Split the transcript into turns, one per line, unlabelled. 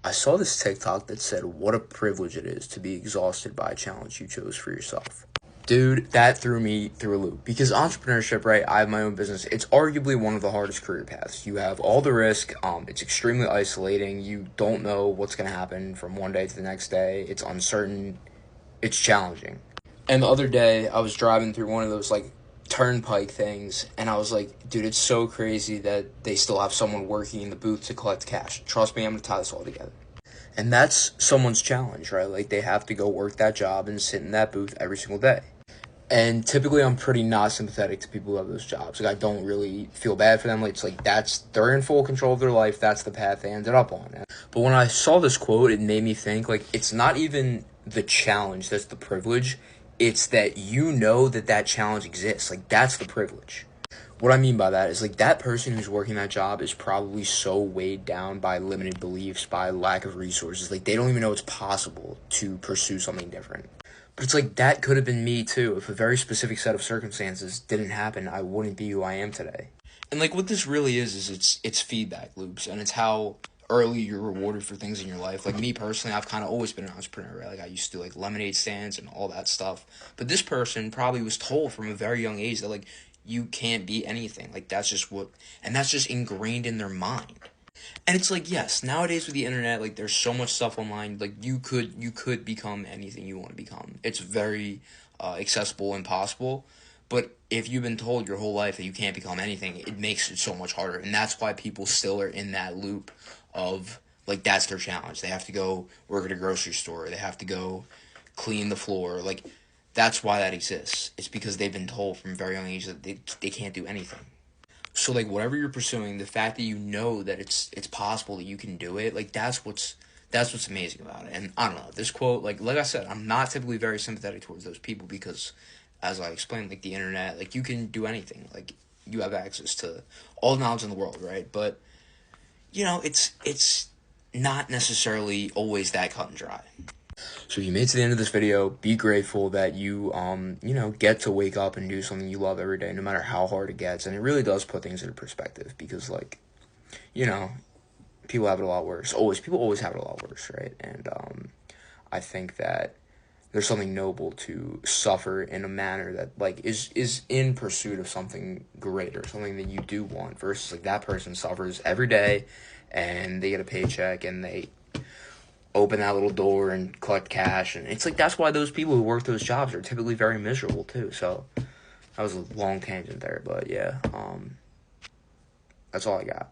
I saw this TikTok that said, what a privilege it is to be exhausted by a challenge you chose for yourself. Dude, that threw me through a loop. Because entrepreneurship, right, I have my own business. It's arguably one of the hardest career paths. You have all the risk. It's extremely isolating. You don't know what's going to happen from one day to the next day. It's uncertain. It's challenging. And the other day, I was driving through one of those, like, turnpike things, and I was like, dude, it's so crazy that they still have someone working in the booth to collect cash. Trust me, I'm going to tie this all together. And that's someone's challenge, right? Like, they have to go work that job and sit in that booth every single day. And typically, I'm pretty not sympathetic to people who have those jobs. Like, I don't really feel bad for them. Like, it's like, they're in full control of their life. That's the path they ended up on. But when I saw this quote, it made me think, like, it's not even the challenge that's the privilege. It's that you know that challenge exists. Like, that's the privilege. What I mean by that is, like, that person who's working that job is probably so weighed down by limited beliefs, by lack of resources. Like, they don't even know it's possible to pursue something different. But it's like, that could have been me too. If a very specific set of circumstances didn't happen, I wouldn't be who I am today. And like, what this really is it's feedback loops, and it's how early you're rewarded for things in your life. Like, me personally, I've kind of always been an entrepreneur, right? Like, I used to do like lemonade stands and all that stuff. But this person probably was told from a very young age that, like, you can't be anything. Like, that's just ingrained in their mind. And it's like, yes, nowadays with the internet, like, there's so much stuff online. Like, you could become anything you want to become. It's very accessible and possible. But if you've been told your whole life that you can't become anything, it makes it so much harder. And that's why people still are in that loop of, like, that's their challenge. They have to go work at a grocery store. They have to go clean the floor. Like, that's why that exists. It's because they've been told from a very young age that they can't do anything. So, like, whatever you're pursuing, the fact that you know that it's possible that you can do it, like, that's what's amazing about it. And I don't know, this quote, like I said, I'm not typically very sympathetic towards those people because, as I explained, like, the internet, like, you can do anything. Like, you have access to all the knowledge in the world, right? But, you know, it's not necessarily always that cut and dry. So if you made it to the end of this video, be grateful that you, get to wake up and do something you love every day, no matter how hard it gets. And it really does put things into perspective because, like, people have it a lot worse. People always have it a lot worse, right? And I think that there's something noble to suffer in a manner that, like, is in pursuit of something greater, something that you do want, versus, like, that person suffers every day and they get a paycheck and they open that little door and collect cash, and it's like, that's why those people who work those jobs are typically very miserable too. So that was a long tangent there, but yeah, that's all I got.